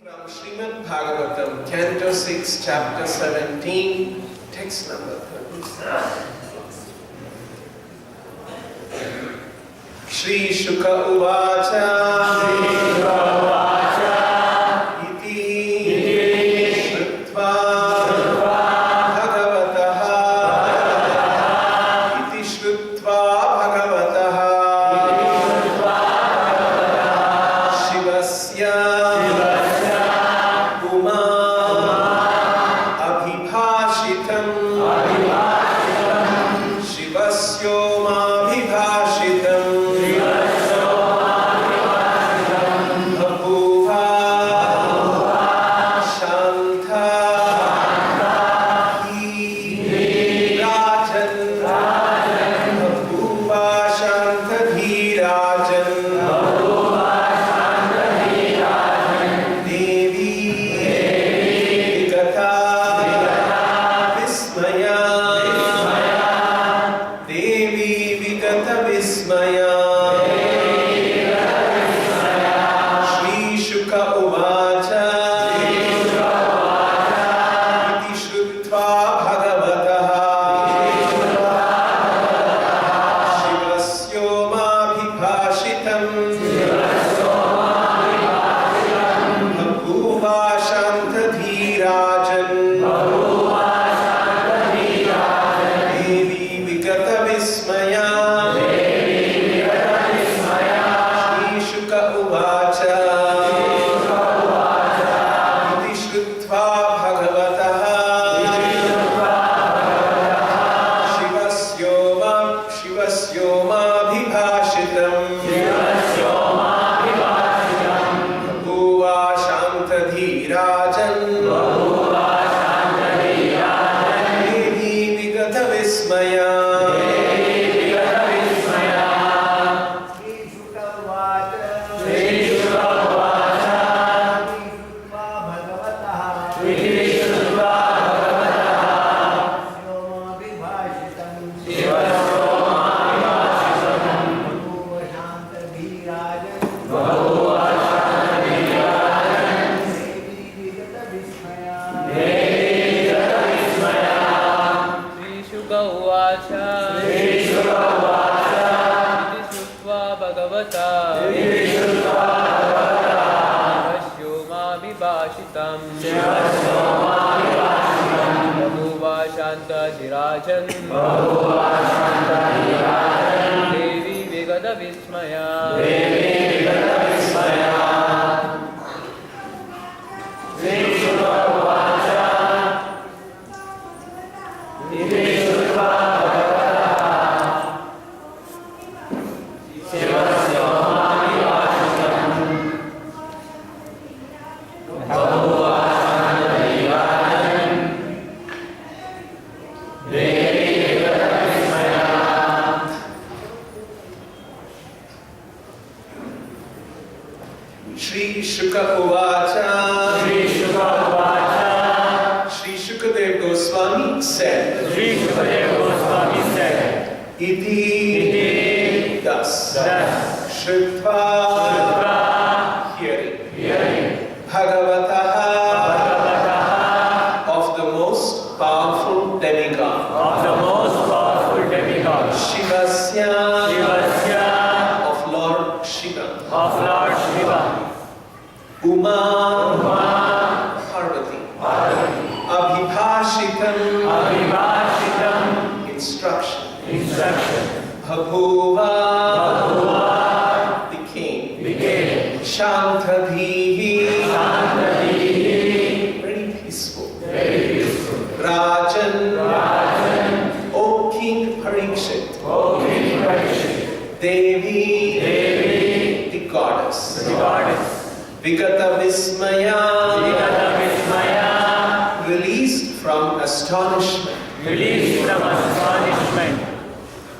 From Srimad Bhagavatam, Canto 6, Chapter 17, text number 37. Shri Shuka Uvacha Iti Shrutva Bhagavataha Iti Shrutva Bhagavataha Shivasya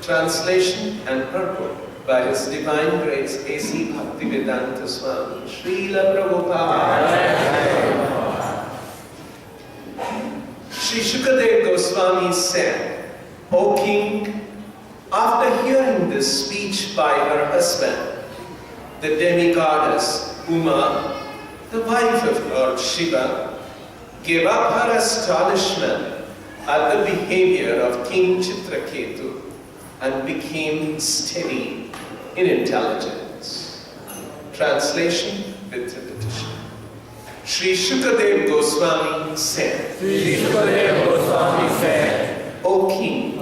Translation and purport by His Divine Grace A.C. Bhaktivedanta Swami Srila Prabhupada. Sri Shukadev Goswami said, O King, after hearing this speech by her husband, the demigoddess Uma, the wife of Lord Shiva, gave up her astonishment at the behavior of King Chitraketu and became steady in intelligence. Translation with repetition. Sri Shukadev Goswami said, O King,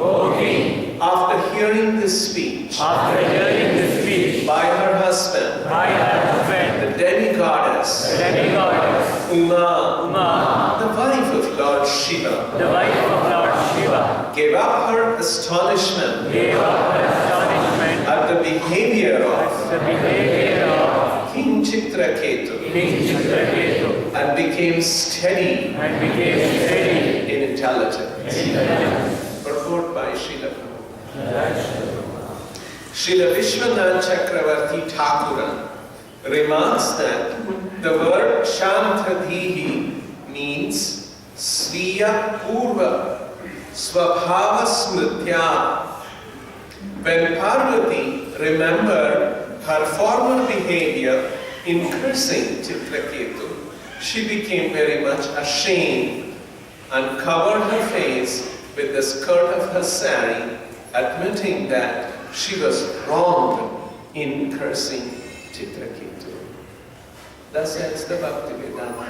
after hearing this speech by her husband, the demigoddess, Uma, the wife of Lord Shiva, gave up her astonishment at the behavior of King Chitraketu and became steady in intelligence. Purport by Srila Prabhupada. Srila Vishwanath Chakravarti Thakuran remarks that the word Shantadhihi means Sviya Purva Swabhava Smritya. When Parvati remembered her former behavior in cursing Chitraketu, she became very much ashamed and covered her face with the skirt of her sari, admitting that she was wrong in cursing Chitraketu. Thus ends the Bhaktivedanta.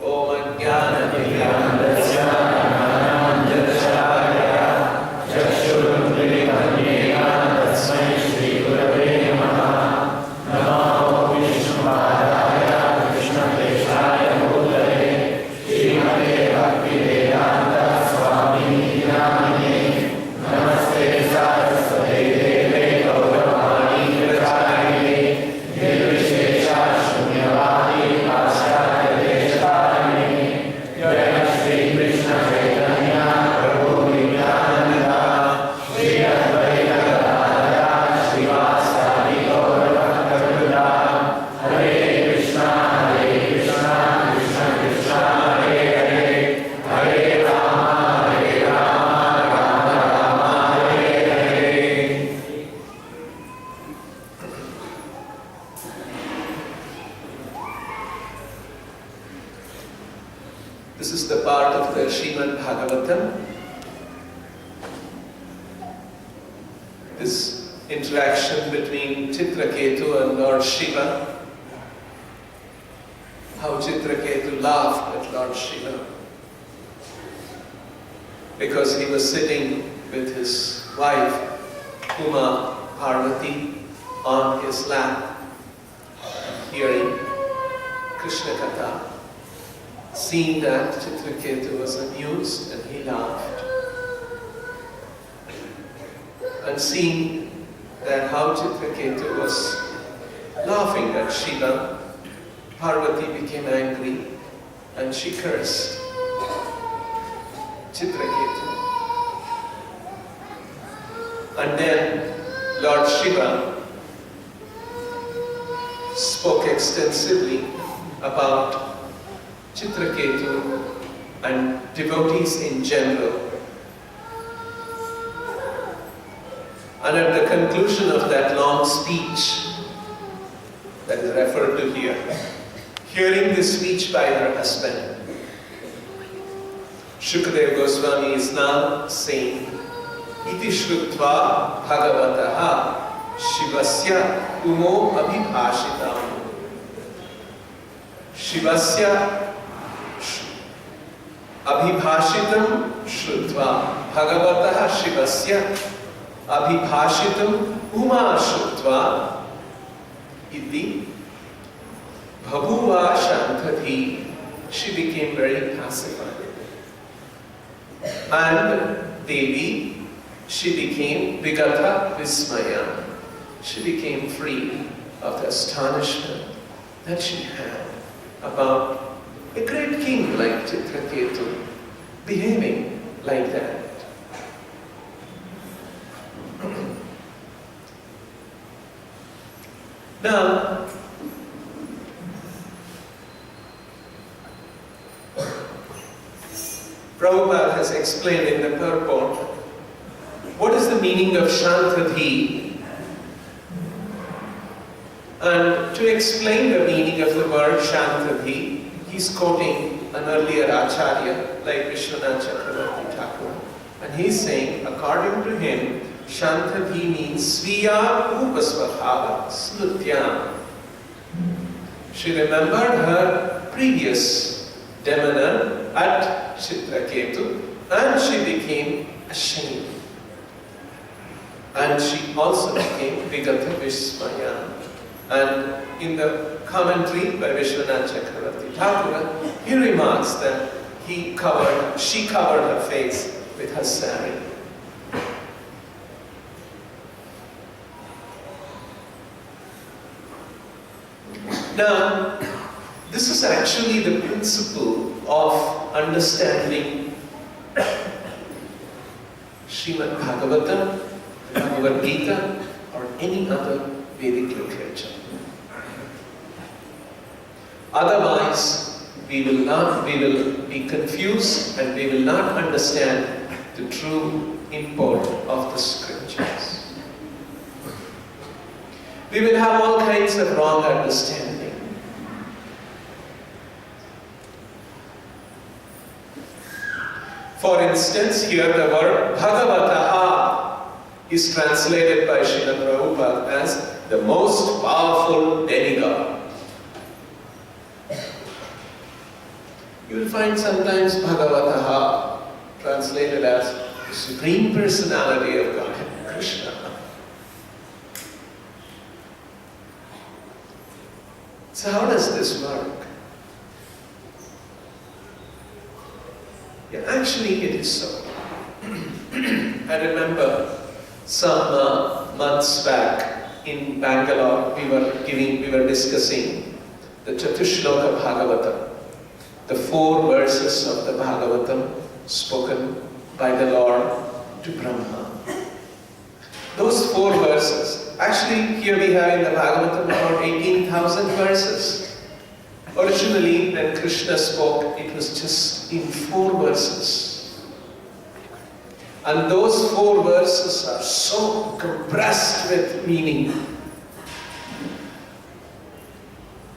Om Ajnana Timirandasya Jnananjana Chakshurun Militam Tasmai Shri Gurave Namaha. Namo Vishnupadaya Krishnadeshaya Bhutale Srimate Bhaktivedanta Swami Namane. Namaste Saraswate Deve Gauravani Pracharine Nirvishesha Shunyavadi Pascharya Desharine. Jai Shri Krishna Chaitanya Prabhu Nityananda Shri Advaita Gadadhara Srivasadi Gaurabhakta Hare Krishna Krishna Krishna Hare Hare Hare Rama Rama Rama Hare Hare. This is the part of the Srimad Bhagavatam. This interaction between Chitraketu and Lord Shiva. How Chitraketu laughed at Lord Shiva because he was sitting with his wife Uma Parvati on his lap, hearing Krishna Katha. Seeing that, Chitraketu was amused and he laughed. And seeing that how Chitraketu was laughing at Shiva, Parvati became angry and she cursed Chitraketu. And then Lord Shiva spoke extensively about Chitraketu and devotees in general. And at the conclusion of that long speech that is referred to here, hearing this speech by her husband, Shukadeva Goswami is now saying, Iti Shrutva Bhagavataha Shivasya Umo Abhibhashitam. Shivasya Abhibhashitam Shrutva Bhagavatah Shivasya Abhibhashitam Uma Shrutva Iti Bhabuva Shantadhi. She became very pacified. And Devi, she became Vigata Vismaya. She became free of the astonishment that she had about a great king like Chitraketu behaving like that. Now, Prabhupada has explained in the purport what is the meaning of Shantadhi. And to explain the meaning of the word Shantadhi, he's quoting an earlier Acharya like Vishwanath Chakravarti Thakur. And he's saying, according to him, Shantadhi means Sviya Upasvabhava Smrityam. She remembered her previous demana at Chitraketu and she became ashamed. And she also became Vigata Vismaya. And in the commentary by Vishwanath Chakravarti Thakur, he remarks that she covered her face with her sari. Now, this is actually the principle of understanding Srimad Bhagavatam, Bhagavad Gita, or any other Vedic literature. Otherwise, we will be confused and we will not understand the true import of the scriptures. We will have all kinds of wrong understanding. For instance, here the word Bhagavataha is translated by Srila Prabhupada as the most powerful demigod. You will find sometimes Bhagavataha translated as the Supreme Personality of Godhead, Krishna. So how does this work? Yeah, actually it is so. I remember some months back in Bangalore, we were discussing the Chatushloka Bhagavatam, the 4 verses of the Bhagavatam spoken by the Lord to Brahma. Those 4 verses, actually here we have in the Bhagavatam about 18,000 verses. Originally, when Krishna spoke, it was just in 4 verses. And those 4 verses are so compressed with meaning.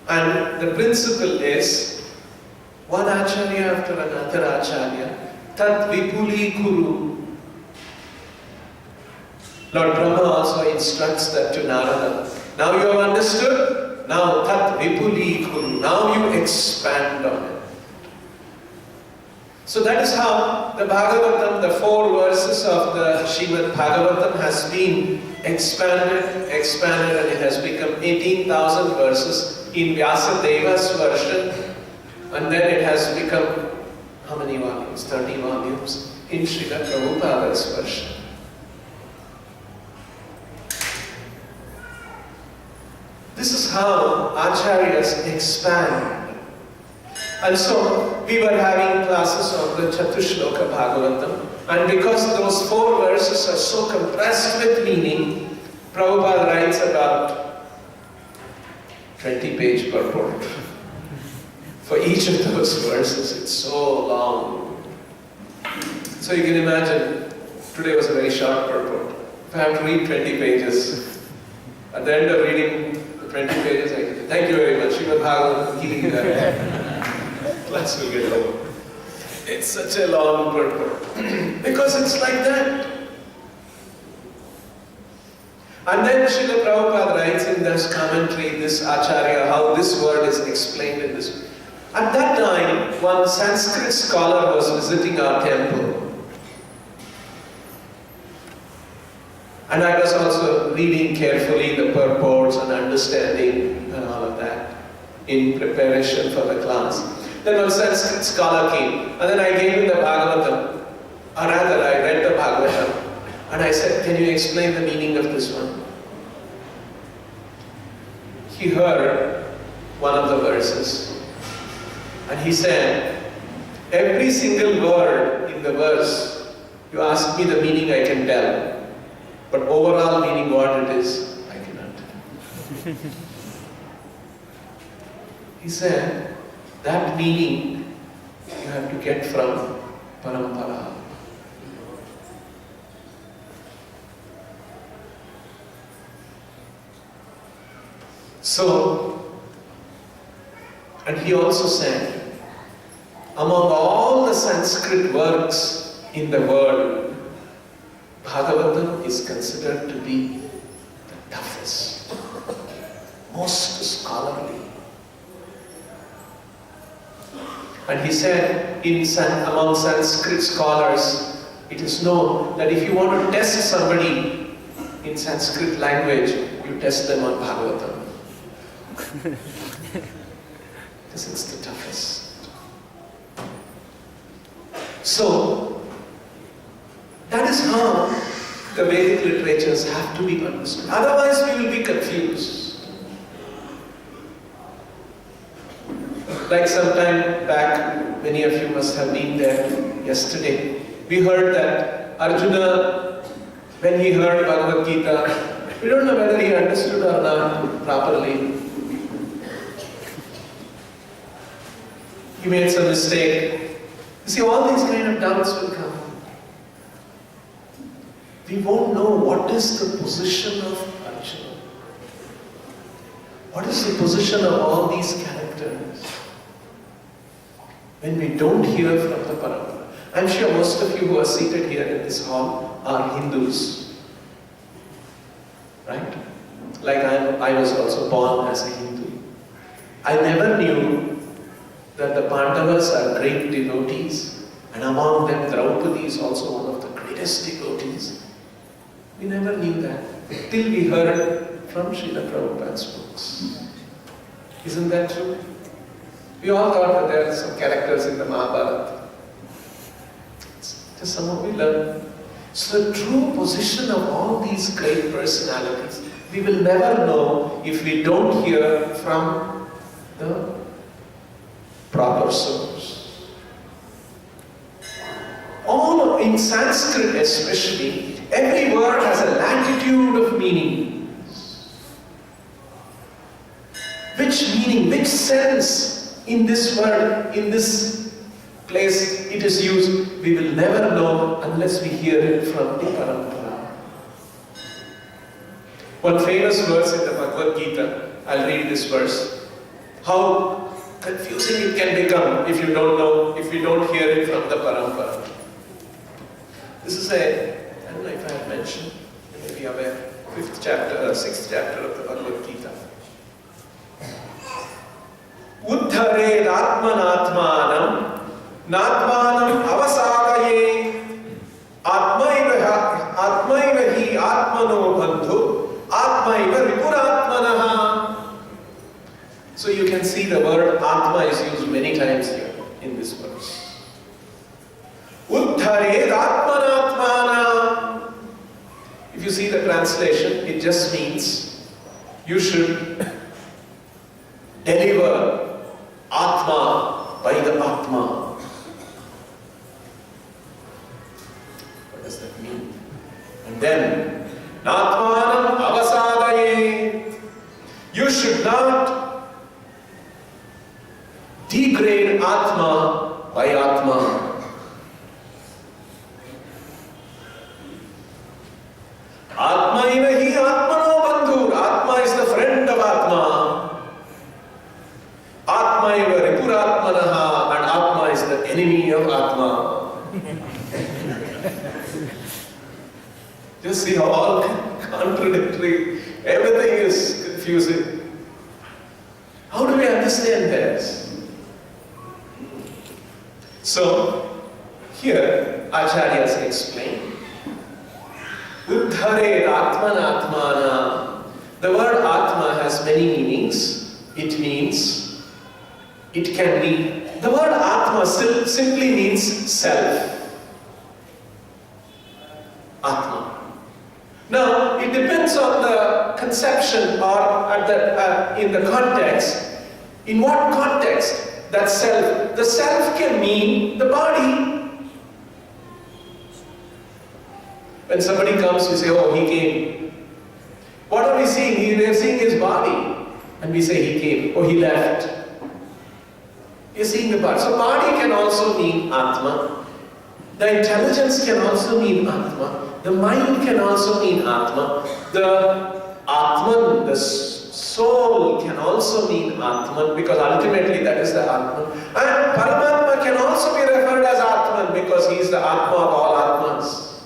And the principle is, one Acharya after another Acharya, Tat Vipuli Kuru. Lord Brahma also instructs that to Narada. Now you have understood? Now Tat Vipuli Kuru. Now you expand on it. So that is how the Bhagavatam, the 4 verses of the Srimad Bhagavatam has been expanded, and it has become 18,000 verses in Vyasadeva's version. And then it has become, how many volumes? 30 volumes in Srila Prabhupada's version. This is how Acharyas expand. And so, we were having classes on the Chatushloka Bhagavatam, and because those 4 verses are so compressed with meaning, Prabhupada writes about 20-page purport. For each of those verses, it's so long. So you can imagine, today was a very short purport. If I have to read 20 pages, at the end of reading the 20 pages, I can say, thank you very much, Srimad Bhagavatam, keeping that. Class will get over. It's such a long purport. Because it's like that. And then Srila Prabhupada writes in this commentary, this Acharya, how this word is explained in this. At that time, one Sanskrit scholar was visiting our temple. And I was also reading carefully the purports and understanding and all of that in preparation for the class. Then one Sanskrit scholar came, and then I gave him the Bhagavatam. Or rather, I read the Bhagavatam. And I said, can you explain the meaning of this one? He heard one of the verses. And he said, every single word in the verse, you ask me the meaning, I can tell. But overall meaning what it is, I cannot tell. He said, that meaning you have to get from Parampara. So, and he also said, among all the Sanskrit works in the world, Bhagavatam is considered to be the toughest, most scholarly. And he said, among Sanskrit scholars, it is known that if you want to test somebody in Sanskrit language, you test them on Bhagavatam. Because it's the toughest. So, that is how the Vedic literatures have to be understood. Otherwise, we will be confused. Like some time back, many of you must have been there yesterday, we heard that Arjuna, when he heard Bhagavad Gita, we don't know whether he understood or not properly. He made some mistake. You see, all these kind of doubts will come. We won't know what is the position of Arjuna. What is the position of all these characters? When we don't hear from the Parampara. I'm sure most of you who are seated here in this hall are Hindus. Right? Like I was also born as a Hindu. I never knew that the Pandavas are great devotees, and among them Draupadi is also one of the greatest devotees. We never knew that till we heard from Srila Prabhupada's books. Isn't that true? We all thought that there are some characters in the Mahabharata. It's just some of we learn. So the true position of all these great personalities, we will never know if we don't hear from the proper source. All in Sanskrit especially, every word has a latitude of meaning. Which meaning, which sense in this word, in this place it is used, we will never know unless we hear it from the Parampara. One famous verse in the Bhagavad Gita, I'll read this verse. How confusing it can become if you don't know, if you don't hear it from the Parampara. This is I don't know if I have mentioned, you may be aware, 6th chapter of the Bhagavad Gita. Uddhared atmanatmanam natmanam avasadaye atmaiva hi atmano bandhu atmaiva ripuratmanaha. So you can see the word Atma is used many times here in this verse. Uddhared atmanatmanam. If you see the translation, it just means you should deliver Atma by the Atma. What does that mean? And then, Natmanam avasadaye. You should not degrade Atma by Atma. Atma ivahi Atmano bandhu. Atma is the friend of Atma. Atma eva ripuratmanaha, and Atma is the enemy of Atma. Just see how all contradictory, everything is confusing. How do we understand this? So, here Acharyas explain. Uddhare atmanatmana. The word Atma has many meanings. It means, it can be, the word Atma simply means self. Atma. Now, it depends on the conception or in the context. In what context that self? The self can mean the body. When somebody comes, we say, oh, he came. What are we seeing? We are seeing his body. And we say, he came. Oh, he left. You're seeing the body. So body can also mean Atma. The intelligence can also mean Atma. The mind can also mean Atma. The Atman, the soul soul can also mean Atman, because ultimately that is the Atman. And Paramatma can also be referred as Atman because he is the Atma of all Atmas.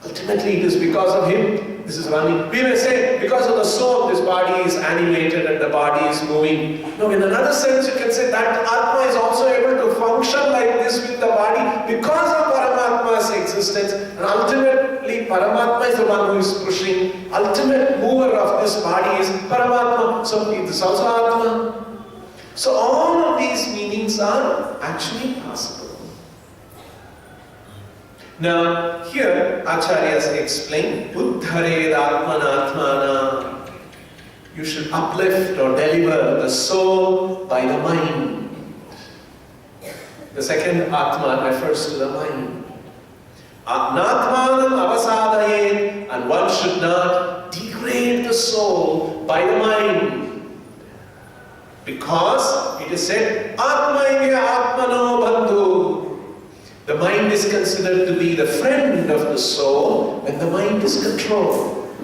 Ultimately it is because of him this is running. We may say because of the soul this body is animated and the body is moving. No, in another sense you can say that Atma is also able to function like this with the body because of Paramatma's existence. And ultimately Paramatma is the one who is pushing. Ultimate mover of this body is Paramatma. So it is also Atma. So all of these meanings are actually possible. Now, here Acharyas explain, Uddhared Atmanatmana. You should uplift or deliver the soul by the mind. The second Atma refers to the mind. Natmanam avasadayet, and one should not degrade the soul by the mind. Because it is said, Atmaivya Atmano Bandhu. The mind is considered to be the friend of the soul when the mind is controlled.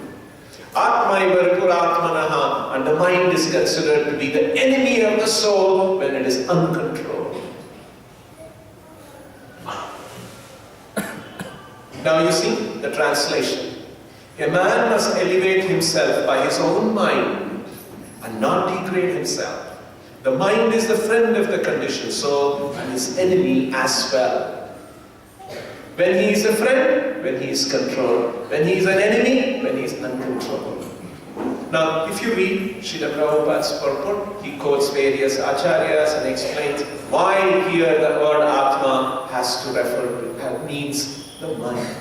Atmaiva Puratmanaha, and the mind is considered to be the enemy of the soul when it is uncontrolled. Now you see the translation. A man must elevate himself by his own mind and not degrade himself. The mind is the friend of the conditioned soul and his enemy as well. When he is a friend, when he is controlled. When he is an enemy, when he is uncontrolled. Now, if you read Srila Prabhupada's purport, he quotes various acharyas and explains why here the word Atma has to refer to, means the mind.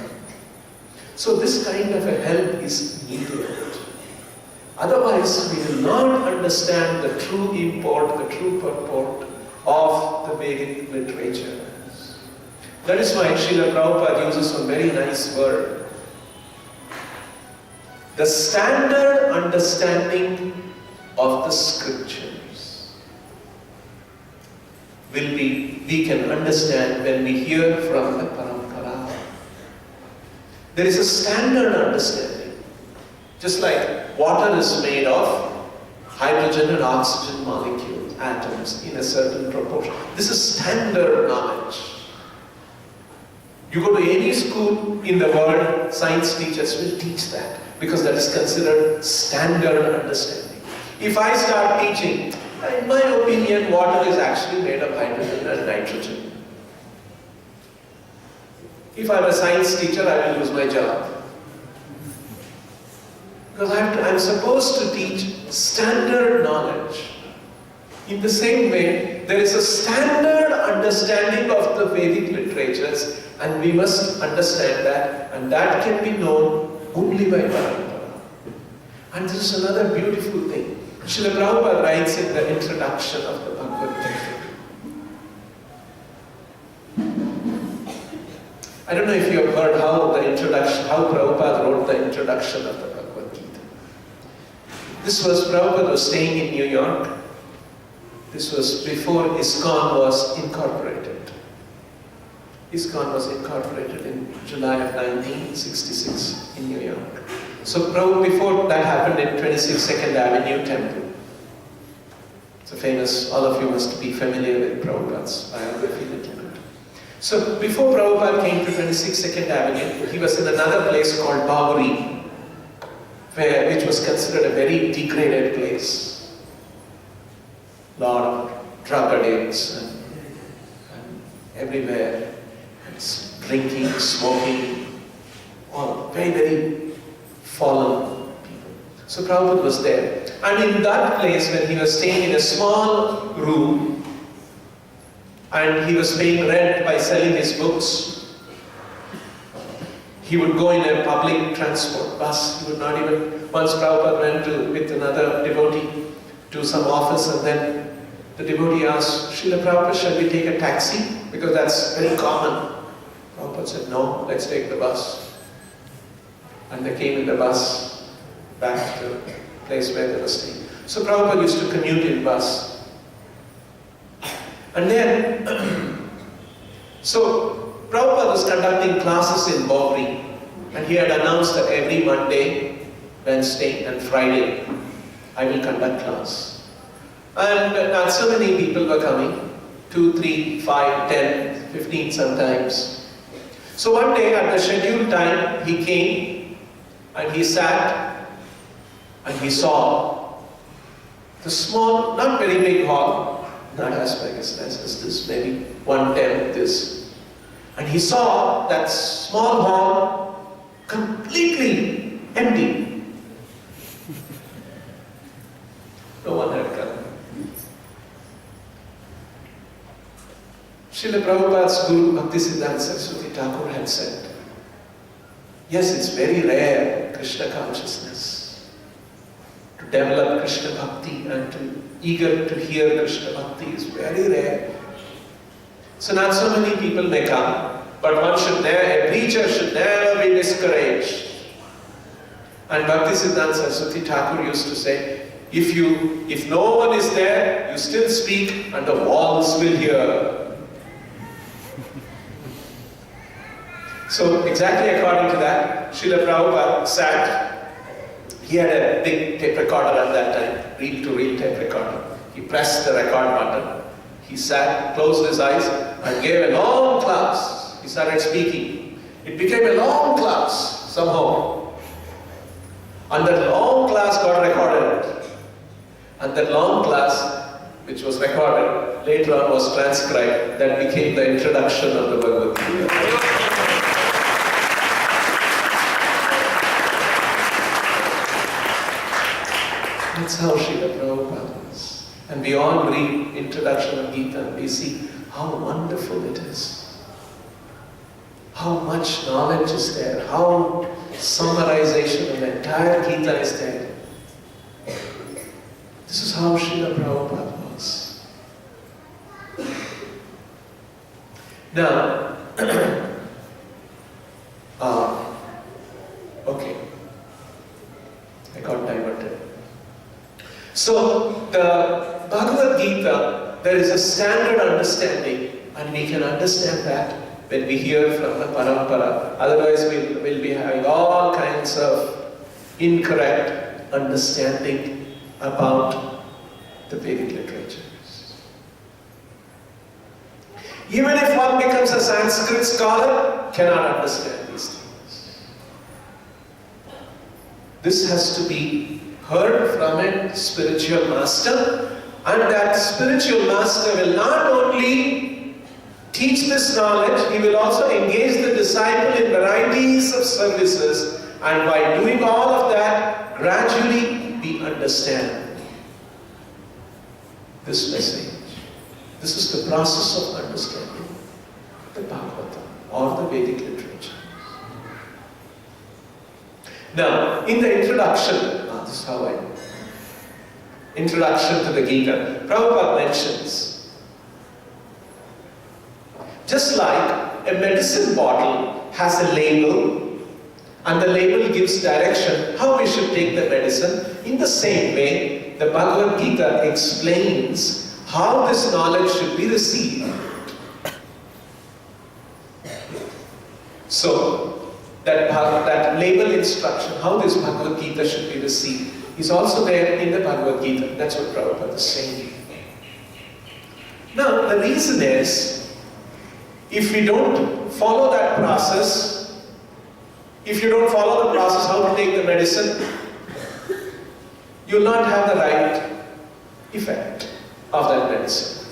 So this kind of a help is needed. Otherwise, we will not understand the true import, the true purport of the Vedic literature. That is why Srila Prabhupada uses a very nice word. The standard understanding of the scriptures will be, we can understand when we hear from the Parampara. There is a standard understanding. Just like water is made of hydrogen and oxygen molecules, atoms in a certain proportion. This is standard knowledge. You go to any school in the world, science teachers will teach that because that is considered standard understanding. If I start teaching, in my opinion, water is actually made of hydrogen and nitrogen. If I'm a science teacher, I will lose my job. Because I'm supposed to teach standard knowledge. In the same way, there is a standard understanding of the Vedic literatures, and we must understand that, and that can be known only by Parampara. And this is another beautiful thing. Srila Prabhupada writes in the introduction of the Bhagavad Gita. I don't know if you have heard how Prabhupada wrote the introduction of the Bhagavad Gita. Prabhupada was staying in New York. This was before ISKCON was incorporated. ISKCON was incorporated in July of 1966 in New York. So before that happened in 26 2nd Avenue Temple. It's a famous, all of you must be familiar with Prabhupada's biography little bit. So before Prabhupada came to 26 2nd Avenue, he was in another place called Bawari, which was considered a very degraded place. Lot of drug addicts and everywhere. It's drinking, smoking, all very, very fallen people. So Prabhupada was there. And in that place, when he was staying in a small room, and he was paying rent by selling his books, he would go in a public transport bus. He would not even, once Prabhupada went with another devotee to some office, and then the devotee asked, Srila Prabhupada, shall we take a taxi? Because that's very common. Prabhupada said, no, let's take the bus. And they came in the bus back to the place where they were staying. So Prabhupada used to commute in bus. And then, so Prabhupada was conducting classes in Bawari, and he had announced that every Monday, Wednesday and Friday, I will conduct class. And not so many people were coming, 2, 3, 5, 10, 15 sometimes. So one day at the scheduled time, he came and he sat and he saw the small, not very big hall, not as big as this, maybe 1/10 this. And he saw that small hall completely empty. No one had come. Srila Prabhupada's Guru Bhaktisiddhanta Saraswati Thakur had said, yes, it's very rare, Krishna consciousness, to develop Krishna Bhakti and to eager to hear Krishna Bhakti is very rare. So not so many people may come, but a preacher should never be discouraged. And Bhaktisiddhanta Saraswati Thakur used to say, if no one is there, you still speak and the walls will hear. So exactly according to that, Srila Prabhupada sat. He had a big tape recorder at that time, reel-to-reel tape recorder. He pressed the record button. He sat, closed his eyes, and gave a long class. He started speaking. It became a long class somehow. And that long class got recorded. And that long class, which was recorded, later on was transcribed. That became the introduction of the Bhagavad Gita. That's how Srila Prabhupada is. And we all read introduction of Gita and we see how wonderful it is. How much knowledge is there. How summarization of the entire Gita is there. This is how Srila Prabhupada was. Now, okay. I got diverted. So, the Bhagavad Gita, there is a standard understanding, and we can understand that when we hear from the Parampara. Otherwise, we'll be having all kinds of incorrect understanding about the Vedic literatures. Even if one becomes a Sanskrit scholar, cannot understand these things. This has to be heard from a spiritual master, and that spiritual master will not only teach this knowledge, he will also engage the disciple in varieties of services, and by doing all of that, gradually we understand this message. This is the process of understanding the Bhagavatam or the Vedic literature. Now, in the introduction, this is how introduction to the Gita, Prabhupada mentions, just like a medicine bottle has a label, and the label gives direction how we should take the medicine, in the same way, the Bhagavad Gita explains how this knowledge should be received. So, that label instruction, how this Bhagavad Gita should be received, is also there in the Bhagavad Gita. That's what Prabhupada is saying. Now, the reason is, if we don't follow that process, if you don't follow the process how to take the medicine, you will not have the right effect of that medicine.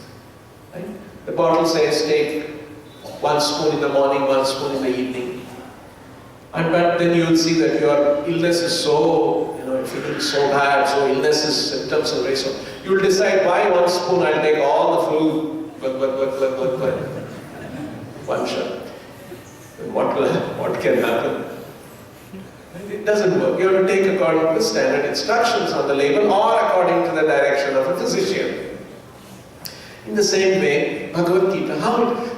Right? The bottle says take 1 spoon in the morning, 1 spoon in the evening. But then you will see that your illness is so, you're feeling so bad, so illness is symptoms are very so. You will decide why 1 spoon I'll take all the food, one shot. What can happen? It doesn't work. You have to take according to the standard instructions on the label or according to the direction of a physician. In the same way, Bhagavad Gita,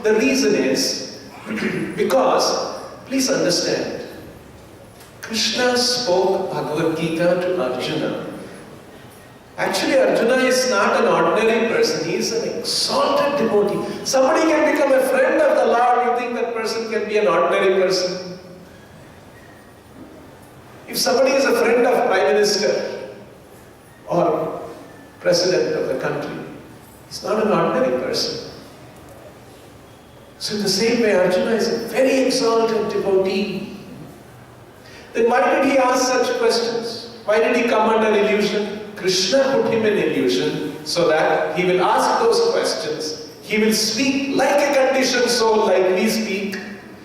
the reason is because, please understand, Krishna spoke Bhagavad Gita to Arjuna. Actually, Arjuna is not an ordinary person. He is an exalted devotee. Somebody can become a friend of the Lord. You think that person can be an ordinary person? If somebody is a friend of Prime Minister, or president of the country. He's not an ordinary person. So in the same way, Arjuna is a very exalted devotee. Then why did he ask such questions? Why did he come under illusion? Krishna put him in illusion so that he will ask those questions. He will speak like a conditioned soul, like we speak,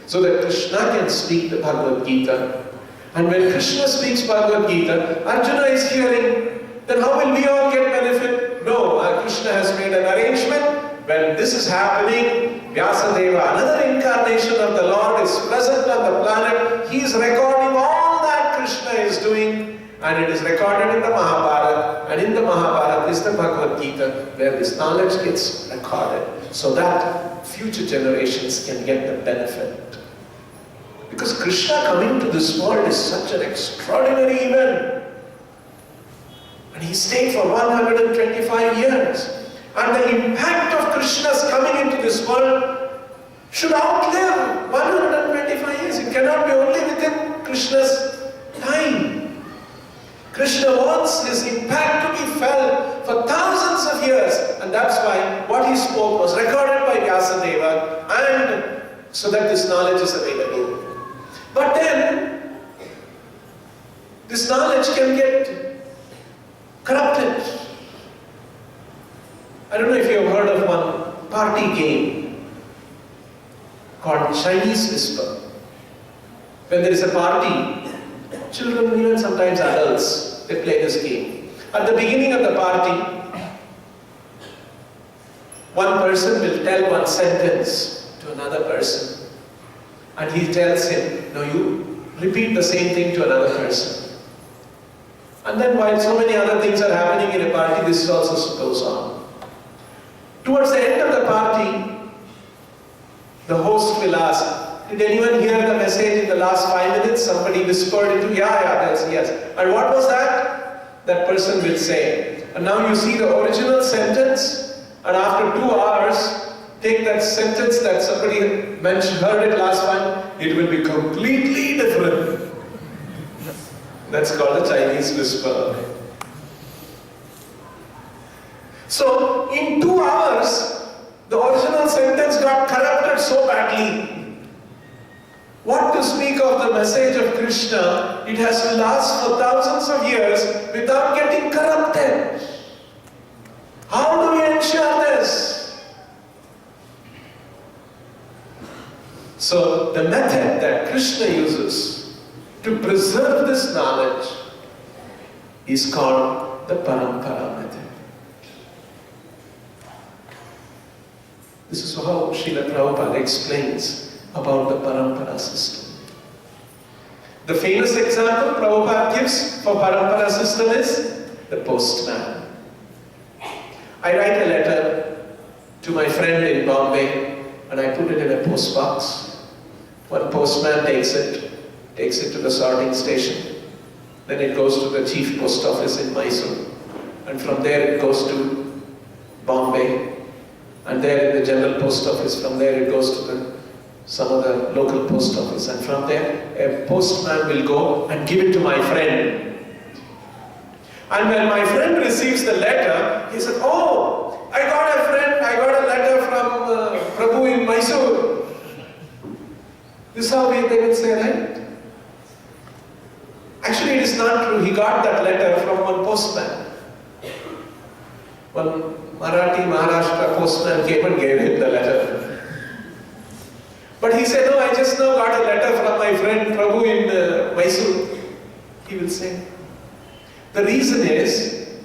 so that Krishna can speak the Bhagavad Gita. And when Krishna speaks Bhagavad Gita, Arjuna is hearing, then how will we all get benefit? No, Krishna has made an arrangement. When this is happening, Vyasadeva, another incarnation of the Lord, is present on the planet. He is recording all that Krishna is doing, and it is recorded in the Mahabharata. And in the Mahabharata is the Bhagavad Gita, where this knowledge gets recorded, so that future generations can get the benefit. Because Krishna coming to this world is such an extraordinary event. And he stayed for 125 years. And the impact of Krishna's coming into this world should outlive 125 years. It cannot be only within Krishna's time. Krishna wants his impact to be felt for thousands of years. And that's why what he spoke was recorded by Vyasadeva, and so that this knowledge is available. But then, this knowledge can get corrupted. I don't know if you have heard of one party game called Chinese Whisper. When there is a party, children, even sometimes adults, they play this game. At the beginning of the party, one person will tell one sentence to another person. And he tells him, no, you repeat the same thing to another person. And then while so many other things are happening in a party, this also goes on. Towards the end of the party, the host will ask, did anyone hear the message in the last 5 minutes? Somebody whispered into, yes. And what was that? That person will say, and now you see the original sentence, and after 2 hours, take that sentence that somebody heard it last time, it will be completely different. That's called a Chinese whisper. So, in 2 hours, the original sentence got corrupted so badly. What to speak of the message of Krishna, it has to last for thousands of years without getting corrupted. How do we ensure this? So, the method that Krishna uses to preserve this knowledge is called the Parampara method. This is how Srila Prabhupada explains about the Parampara system. The famous example Prabhupada gives for Parampara system is the postman. I write a letter to my friend in Bombay and I put it in a post box. One postman takes it to the sorting station. Then it goes to the chief post office in Mysore. And from there it goes to Bombay. And there in the general post office, from there it goes to some other local post office. And from there, a postman will go and give it to my friend. And when my friend receives the letter, he said, oh, I got a letter from Prabhu in Mysore. This is how they will say, right? Actually, it is not true. He got that letter from one postman. One Marathi Maharashtra postman came and gave him the letter. But he said, no, I just now got a letter from my friend Prabhu in Mysore. He will say. The reason is,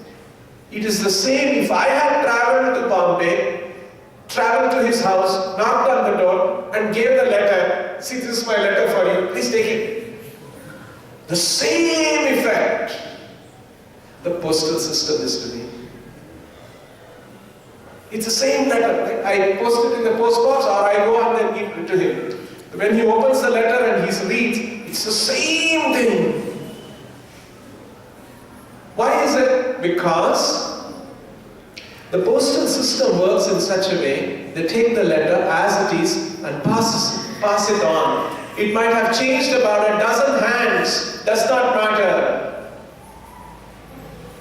it is the same if I had traveled to Bombay, traveled to his house, knocked on the door and gave the letter, see, this is my letter for you, please take it. The same effect the postal system is doing. It's the same letter. Right? I post it in the post box or I go and then give it to him. When he opens the letter and he reads, it's the same thing. Why is it? Because the postal system works in such a way, they take the letter as it is and pass it on. It might have changed about a dozen hands, does not matter.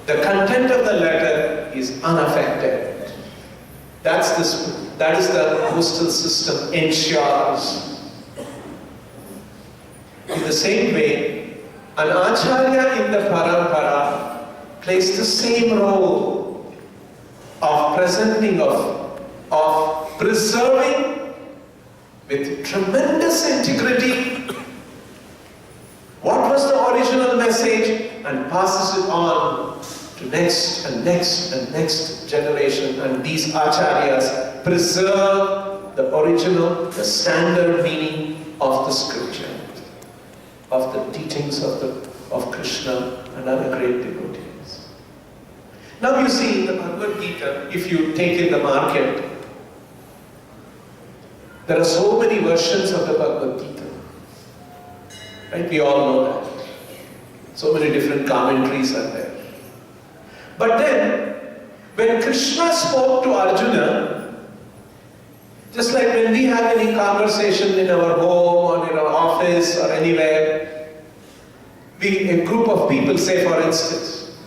The content of the letter is unaffected. That is the postal system ensures. In the same way, an acharya in the parampara plays the same role of presenting, of preserving with tremendous integrity what was the original message and passes it on to next and next and next generation. And these acharyas preserve the original, the standard meaning of the scripture, of the teachings of Krishna and other great devotees. Now you see in the Bhagavad Gita, if you take in the market, there are so many versions of the Bhagavad Gita. Right? We all know that. So many different commentaries are there. But then, when Krishna spoke to Arjuna, just like when we have any conversation in our home or in our office or anywhere, a group of people, say for instance,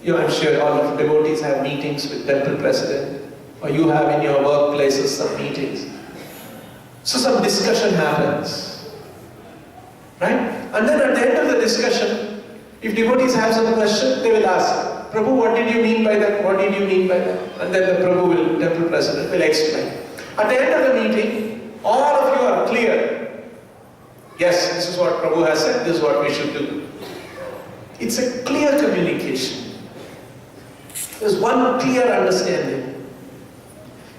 I'm sure all of the devotees have meetings with temple president, or you have in your workplaces some meetings. So some discussion happens. Right? And then at the end of the discussion, if devotees have some question, they will ask, Prabhu, what did you mean by that? What did you mean by that? And then the Prabhu temple president will explain. At the end of the meeting, all of you are clear. Yes, this is what Prabhu has said, this is what we should do. It's a clear communication. There's one clear understanding.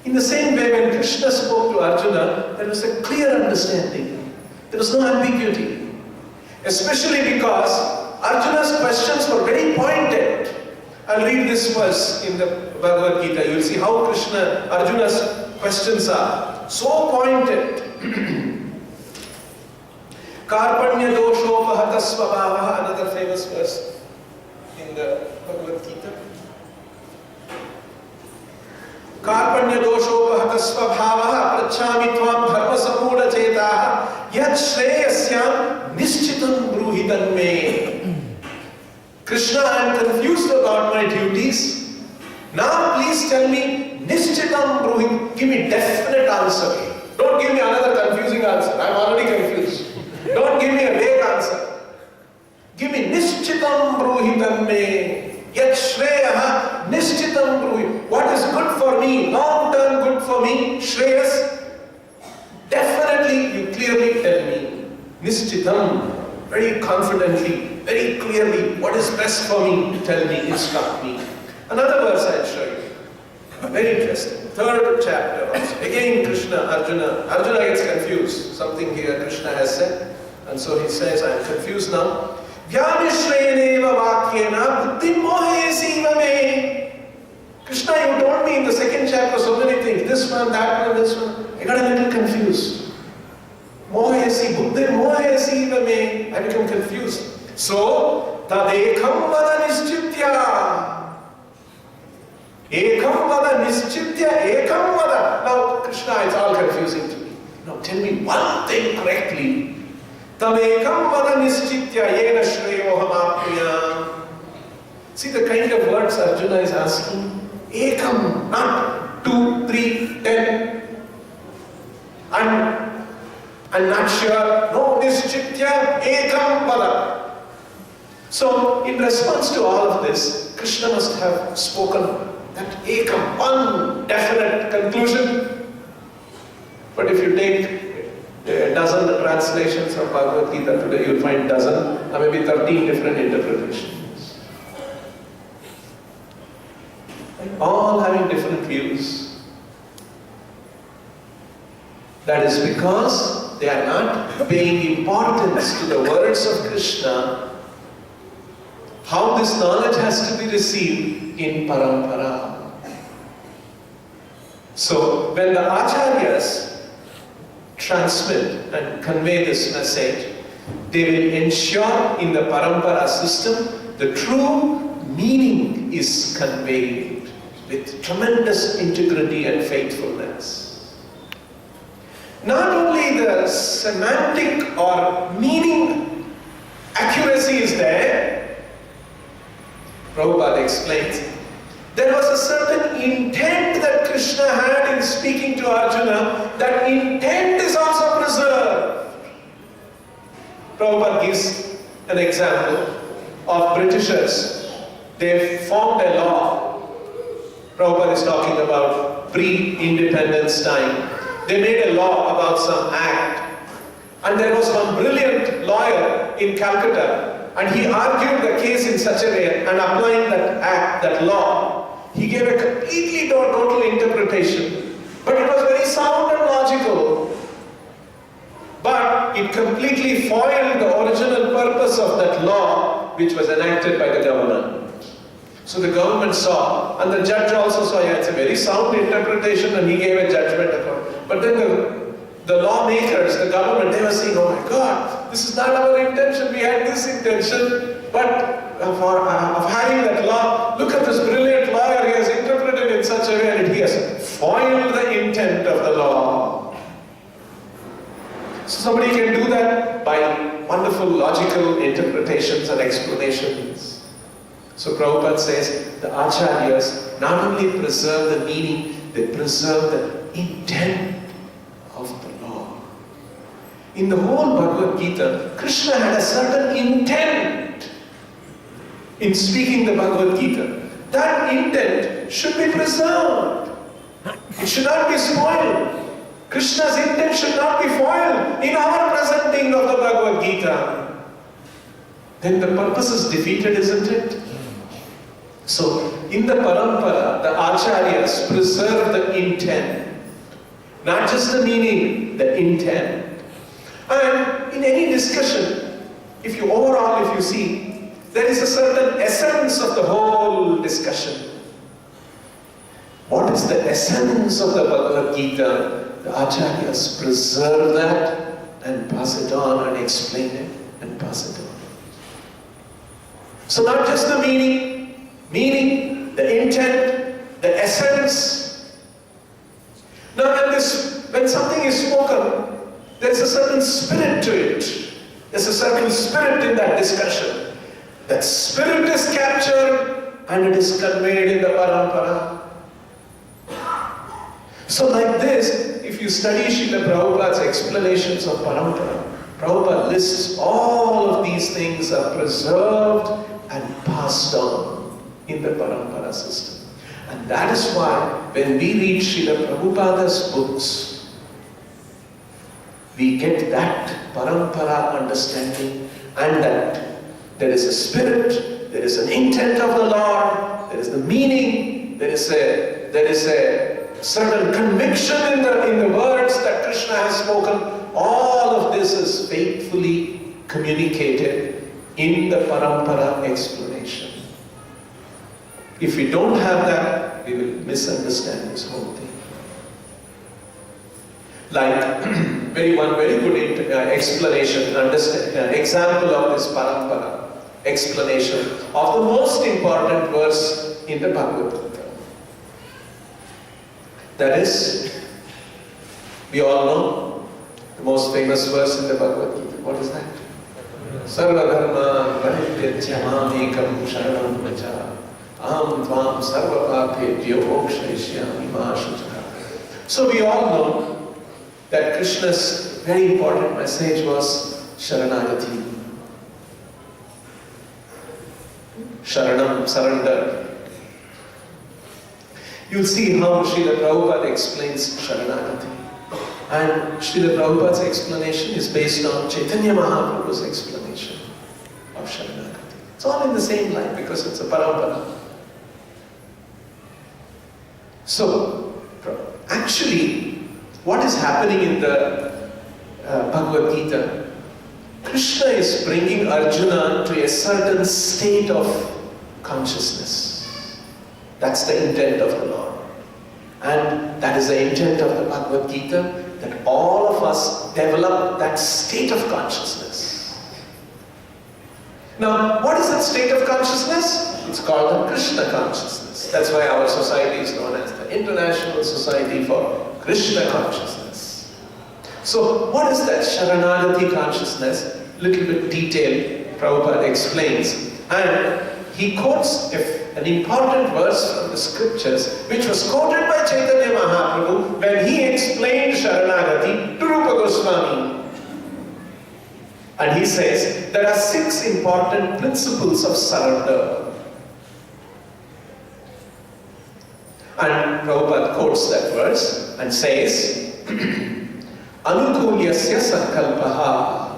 In the same way, when Krishna spoke to Arjuna, there was a clear understanding. There was no ambiguity. Especially because Arjuna's questions were very pointed. I'll read this verse in the Bhagavad Gita. You'll see how Arjuna's questions are so pointed. Karpanya doshopahata svabhavaha, another famous verse in the Bhagavad Gita. Karpanya doshopahata svabhavaha prachami tvam dharma samooda chetaha yad shreyasyam Nishchitam bruhitan me. Krishna, I am confused about my duties. Now please tell me, Nishchitam bruhit. Give me definite answer. Don't give me another confusing answer. I am already confused. Don't give me a vague answer. Give me Nishchitam bruhitan me. Yat shreyaha Nishchitam bruhit. What is good for me, long term good for me, Shreyas, definitely you clearly tell me. Nishchitam, very confidently, very clearly, what is best for me, tell me, instruct me. Another verse I'll show you. Very interesting. 3rd chapter also. Again Arjuna gets confused. Something here Krishna has said. And so he says, I am confused now. Vyamishreyaneva vakyena buddhim mohayasiva me. Krishna, you told me in the 2nd chapter so many things. This one, that one, this one. I got a little confused. Mohayasi, buddhim mohayasiva me. I become confused. So, tadekam vada nischitya. Ekam vada nischitya, ekam vada. Now, Krishna, it's all confusing to me. Now, tell me one thing correctly. Tadekam vada nischitya, yena shreyoham apniyam. See the kind of words Arjuna is asking. Ekam, not 2, 3, 10. I'm not sure. No, nischitya, ekam vada. So, in response to all of this, Krishna must have spoken that ekam, one definite conclusion. But if you take a dozen translations of Bhagavad Gita today, you'll find dozen, or maybe 13 different interpretations. All having different views. That is because they are not paying importance to the words of Krishna, how this knowledge has to be received in parampara. So, when the acharyas transmit and convey this message, they will ensure in the parampara system the true meaning is conveyed with tremendous integrity and faithfulness. Not only the semantic or meaning accuracy is there, Prabhupada explains, there was a certain intent that Krishna had in speaking to Arjuna. That intent is also preserved. Prabhupada gives an example of Britishers. They formed a law. Prabhupada is talking about pre-independence time. They made a law about some act. And there was one brilliant lawyer in Calcutta, and he argued the case in such a way, and applying that act, that law, he gave a completely total interpretation. But it was very sound and logical. But it completely foiled the original purpose of that law, which was enacted by the government. So the government saw, and the judge also saw, yeah, it's a very sound interpretation, and he gave a judgment upon it. But then the lawmakers, the government, they were saying, oh my God, this is not our intention, we had this intention, but of having that law, look at this brilliant lawyer, he has interpreted it in such a way, and he has foiled the intent of the law. So somebody can do that by wonderful logical interpretations and explanations. So Prabhupada says, the Acharyas not only preserve the meaning, they preserve the intent of the law. In the whole Bhagavad Gita, Krishna had a certain intent in speaking the Bhagavad Gita. That intent should be preserved. It should not be spoiled. Krishna's intent should not be foiled in our presenting of the Bhagavad Gita. Then the purpose is defeated, isn't it? So, in the parampara, the acharyas preserve the intent. Not just the meaning, the intent. And in any discussion, if you see, there is a certain essence of the whole discussion. What is the essence of the Bhagavad Gita? The acharyas preserve that and pass it on and explain it and pass it on. So not just the meaning, the intent, the essence. Now when something is spoken, there is a certain spirit to it. There's a certain spirit in that discussion. That spirit is captured and it is conveyed in the parampara. So like this, if you study Srila Prabhupada's explanations of parampara, Prabhupada lists all of these things are preserved and passed on in the parampara system. And that is why when we read Srila Prabhupada's books, we get that parampara understanding, and that there is a spirit, there is an intent of the Lord, there is the meaning, there is a certain conviction in the words that Krishna has spoken. All of this is faithfully communicated in the parampara explanation. If we don't have that, we will misunderstand this whole thing. Like one very good explanation, example of this parampara explanation of the most important verse in the Bhagavad Gita. That is, we all know the most famous verse in the Bhagavad Gita. What is that? Sarva dharma parityajya mamekam sharanam vraja aham tvam sarva papebhyo mokshayishyami ma shuchah. So we all know that Krishna's very important message was Sharanagati. Sharanam, surrender. You'll see how Srila Prabhupada explains Sharanagati. And Srila Prabhupada's explanation is based on Chaitanya Mahaprabhu's explanation of Sharanagati. It's all in the same line because it's a parampara. So, actually, what is happening in the Bhagavad Gita? Krishna is bringing Arjuna to a certain state of consciousness. That's the intent of the Lord. And that is the intent of the Bhagavad Gita, that all of us develop that state of consciousness. Now, what is that state of consciousness? It's called the Krishna consciousness. That's why our society is known as the International Society for Krishna Consciousness. So, what is that Sharanagati consciousness? Little bit detailed, Prabhupada explains. And he quotes an important verse from the scriptures, which was quoted by Chaitanya Mahaprabhu when he explained Sharanagati to Rupa Goswami. And he says, there are 6 important principles of surrender. And Prabhupada quotes that verse and says, Anukulyasya sankalpaha.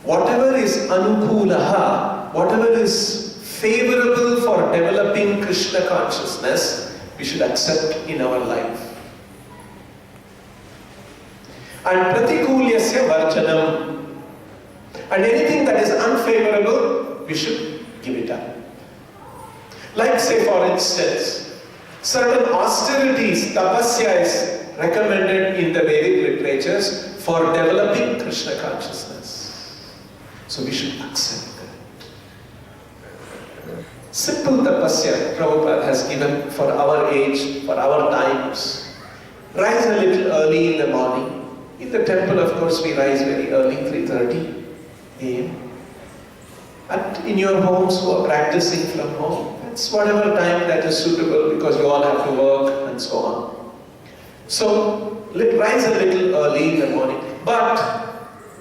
Whatever is anukulaha, whatever is favorable for developing Krishna consciousness, we should accept in our life. And pratikulyasya varjanam. And anything that is unfavorable, we should give it up. Like, say, for instance, certain austerities, tapasya is recommended in the Vedic literatures for developing Krishna consciousness. So we should accept that. Simple tapasya Prabhupada has given for our age, for our times. Rise a little early in the morning. In the temple, of course, we rise very early, 3:30 a.m. And in your homes who are practicing from home, it's whatever time that is suitable, because you all have to work and so on. So, rise a little early in the morning. But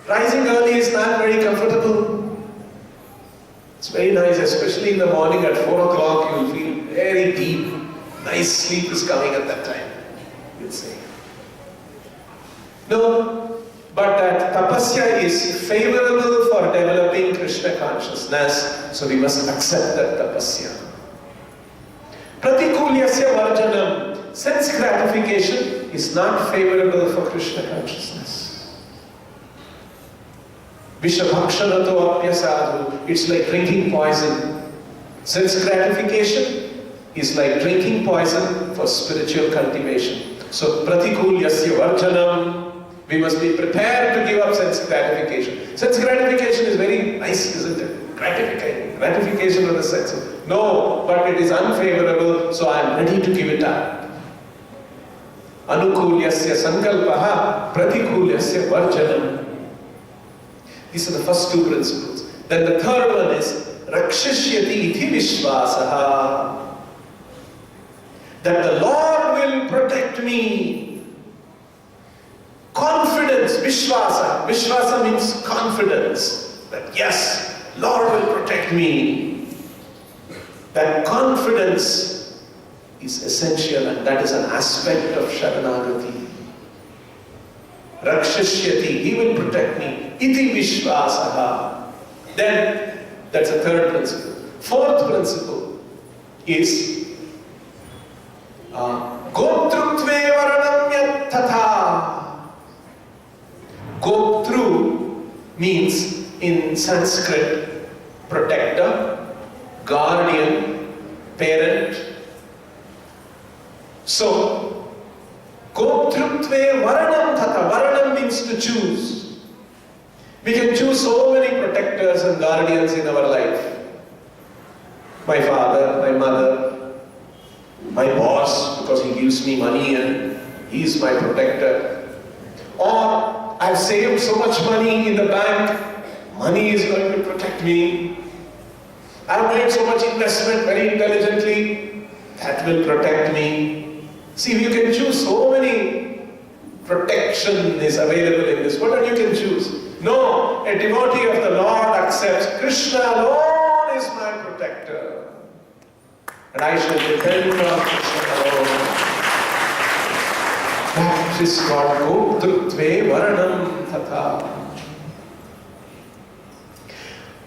rising early is not very comfortable. It's very nice, especially in the morning at 4 o'clock, you'll feel very deep. Nice sleep is coming at that time, you'll say. No, but that tapasya is favorable for developing Krishna consciousness, so we must accept that tapasya. Pratikulyasya varjanam. Sense gratification is not favorable for Krishna consciousness. Vishabhakshanato apyasadhu. It's like drinking poison. Sense gratification is like drinking poison for spiritual cultivation. So pratikulyasya varjanam. We must be prepared to give up sense gratification. Sense gratification is very nice, isn't it? Gratification of the senses. No, but it is unfavorable, so I am ready to give it up. Anukulyasya sankalpaha, pratikulyasya varjanam. These are the first 2 principles. Then the third one is rakshishyati iti vishvasaha. That the Lord will protect me. Confidence, vishvasa. Vishvasa means confidence. That yes, Lord will protect me. That confidence is essential, and that is an aspect of Sharanagati. Rakshishyati, He will protect me. Iti vishvasaha. Then, that's the third principle. Fourth principle is Gotrutve varanam yat tatha. Gotru means in Sanskrit protector, guardian, parent. So, Gotrutve varanam tatha. Varanam means to choose. We can choose so many protectors and guardians in our life. My father, my mother, my boss, because he gives me money and he is my protector. Or I've saved so much money in the bank, money is going to protect me. I've made so much investment very intelligently, that will protect me. See, you can choose so many protection is available in this world, and you can choose. No, a devotee of the Lord accepts Krishna alone is my protector. And I shall depend on Krishna alone. That is called Gotrutve Varanam Tatha.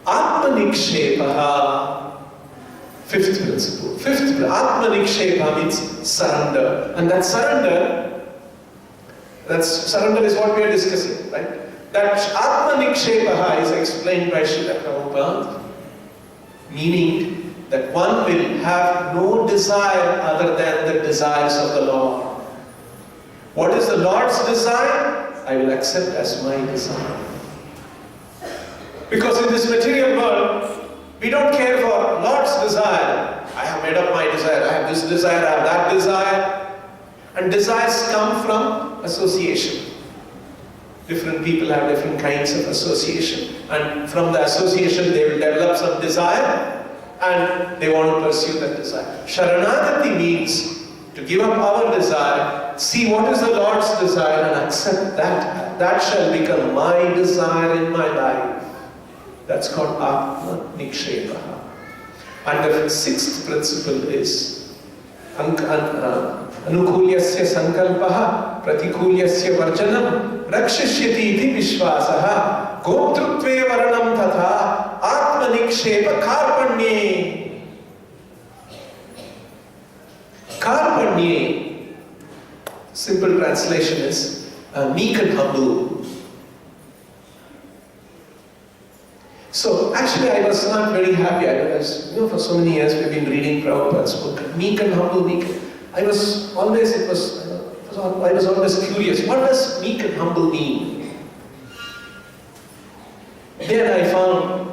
Atmanikshepaha. Fifth principle. Atmanikshepa means surrender. And that surrender is what we are discussing, right? That Atmanikshepaha is explained by Srila Prabhupada, meaning that one will have no desire other than the desires of the Lord. What is the Lord's desire? I will accept as my desire. Because in this material world, we don't care for Lord's desire. I have made up my desire, I have this desire, I have that desire. And desires come from association. Different people have different kinds of association, and from the association they will develop some desire and they want to pursue that desire. Sharanagati means to give up our desire, see what is the Lord's desire and accept that. That shall become my desire in my life. That's called Atma Nikshepaha. And the sixth principle is Anukulyasya Sankalpaha Pratikulyasya Varjanam Rakshishyati iti Vishwasaha Goptrutve Varanam Tatha Atma Nikshepa Karpanye. Karpanye, simple translation is meek and humble. So actually I was not very happy. For so many years we've been reading Prabhupada's book, meek and humble, meek. I was always curious, what does meek and humble mean? Then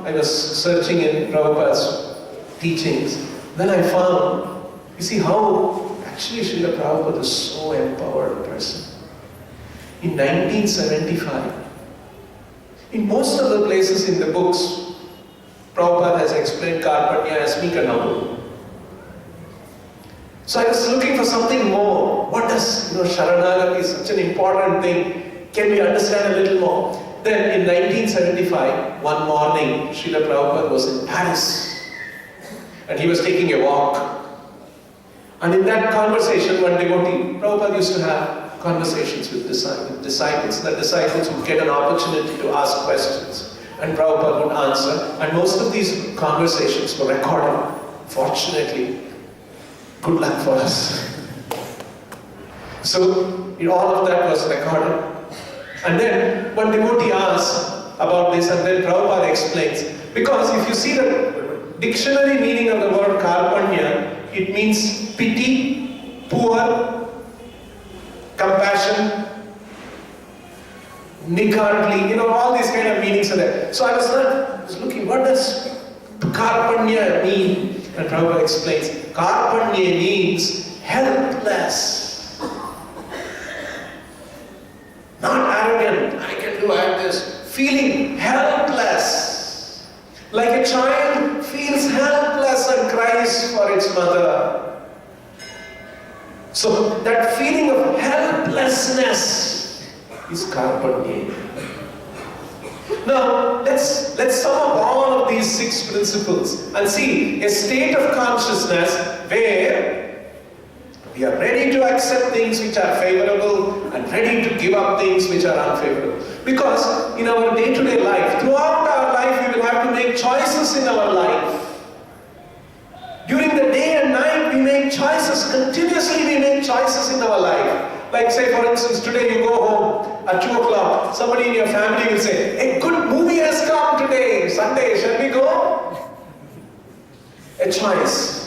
I was searching in Prabhupada's teachings. Then I found, you see how actually Srila Prabhupada is so empowered person. In 1975, in most of the places in the books, Prabhupada has explained Karpanya as meek and humble. So I was looking for something more. What does, Sharanagati is such an important thing. Can we understand a little more? Then in 1975, one morning, Srila Prabhupada was in Paris. And he was taking a walk. And in that conversation, one devotee, Prabhupada used to have conversations with disciples. The disciples would get an opportunity to ask questions. And Prabhupada would answer. And most of these conversations were recorded. Fortunately, good luck for us. So, all of that was recorded. And then one devotee asked about this, and then Prabhupada explains. Because if you see the dictionary meaning of the word Karpanya, it means pity, poor, compassion, niggardly, all these kind of meanings are there. So I was looking, what does Karpanya mean? And Prabhupada explains, Karpanya means helpless. Not arrogant, I can do, I have this. Feeling helpless. Like a child feels helpless and cries for its mother. So that feeling of helplessness is Karpanya. Now, let's sum up all of these 6 principles and see a state of consciousness where we are ready to accept things which are favorable and ready to give up things which are unfavorable. Because in our day-to-day life, throughout our life, we will have to make choices in our life. During the day and night, we make choices. Continuously, we make choices in our life. Like say, for instance, today you go home at 2 o'clock. Somebody in your family will say, a good movie has come today, Sunday, shall we go? A choice.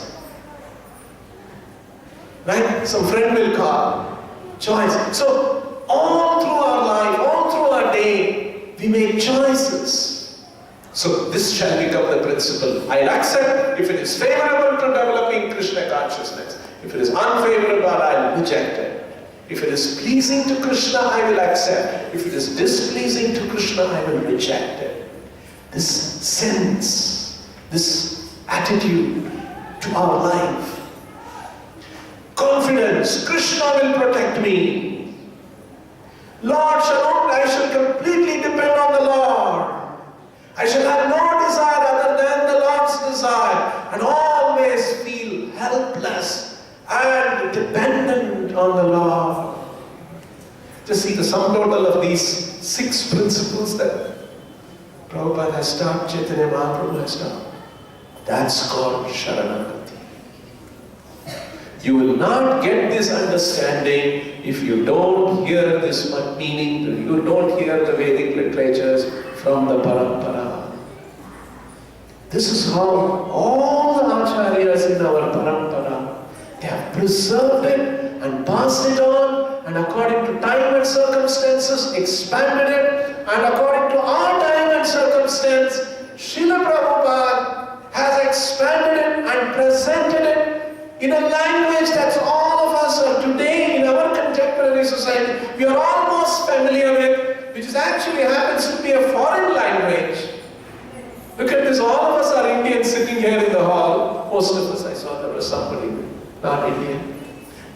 Right? Some friend will call. Choice. So, all through our life, all through our day, we make choices. So, this shall become the principle. I'll accept if it is favorable to developing Krishna consciousness. If it is unfavorable, I'll reject it. If it is pleasing to Krishna, I will accept. If it is displeasing to Krishna, I will reject it. This sense, this attitude to our life. Confidence, Krishna will protect me. Lord, I shall completely depend on the Lord. I shall have no desire other than the Lord's desire, and always feel helpless and dependent on the Lord. Just see the sum total of these 6 principles that Prabhupada has taught, Chaitanya Mahaprabhu has taught. That's called Sharanagati. You will not get this understanding if you don't hear this meaning, you don't hear the Vedic literatures from the Parampara. This is how all the Acharyas in our Parampara, they have preserved it and passed it on, and according to time and circumstances expanded it, and according to our time and circumstance, Srila Prabhupada has expanded it and presented it in a language that all of us are today in our contemporary society, we are almost familiar with. which is actually happens to be a foreign language. Look at this, all of us are Indians sitting here in the hall. Most of us, I saw there was somebody not Indian.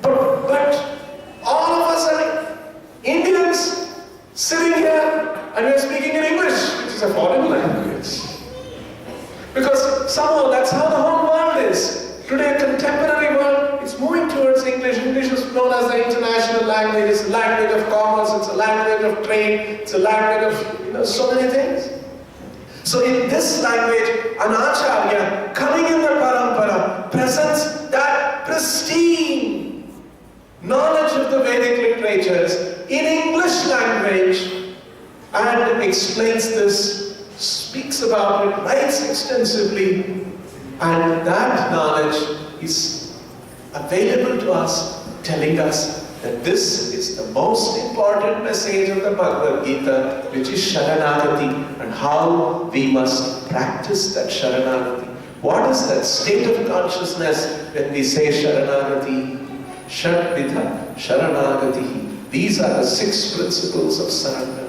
But all of us are Indians sitting here and we are speaking in English, which is a foreign language. Because somehow that's how the whole world is. Today, contemporary world is moving towards English. English is known as the international language. It's a language of commerce. It's a language of trade. It's a language of so many things. So in this language, an Acharya coming in the Parampara presents that pristine knowledge of the Vedic literatures in English language and explains this, speaks about it, writes extensively, and that knowledge is available to us, telling us that this is the most important message of the Bhagavad Gita, which is Sharanagati, and how we must practice that Sharanagati. What is that state of consciousness when we say Sharanagati? Shatvidha Sharanagati. These are the 6 principles of surrender.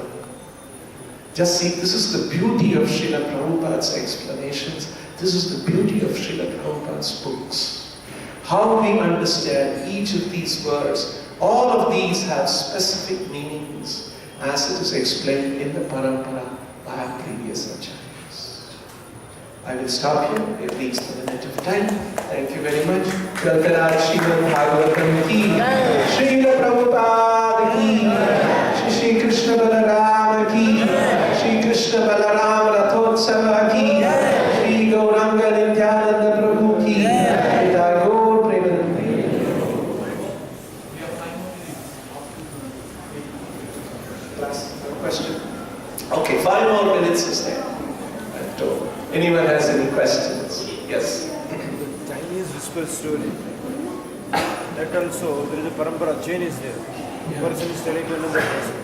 Just see, this is the beauty of Srila Prabhupada's explanations. This is the beauty of Srila Prabhupada's books. How we understand each of these words. All of these have specific meanings as it is explained in the Parampara by our previous acharyas. I will stop here. We have reached the limit of time. Thank you very much. Grantaraj Srimad Bhagavatam ki, Srila Prabhupada ki, Shri Krishna Balarama ki, Shri Krishna Balaram Rathotsava ki, Shri Gauranga Nityananda Prabhu ki, Pita Gaur Premanande. Question? Okay, 5 more minutes is there. I'm told. Anyone has any questions? Yes. The Chinese whisper story. That also, there is a parampara, chain is there. The person is telling to another person.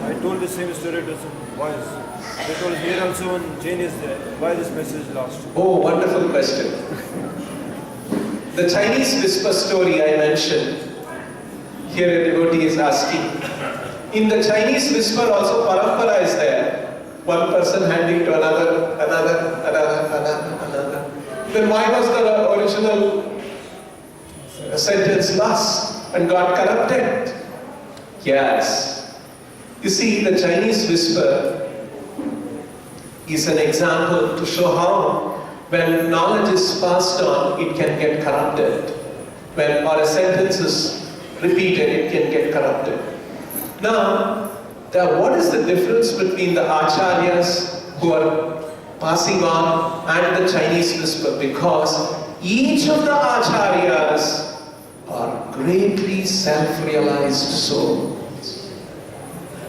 I told the same story to some boys. They told here also one chain is there. Why this message lost? Oh, wonderful question. The Chinese whisper story I mentioned, here a devotee is asking. In the Chinese whisper also parampara is there. One person handing to another. Then why was the original sentence lost and got corrupted? Yes. You see, the Chinese whisper is an example to show how when knowledge is passed on, it can get corrupted. When or a sentence is repeated, it can get corrupted. Now, what is the difference between the acharyas who are passing on and the Chinese whisper? Because each of the acharyas are greatly self-realized souls.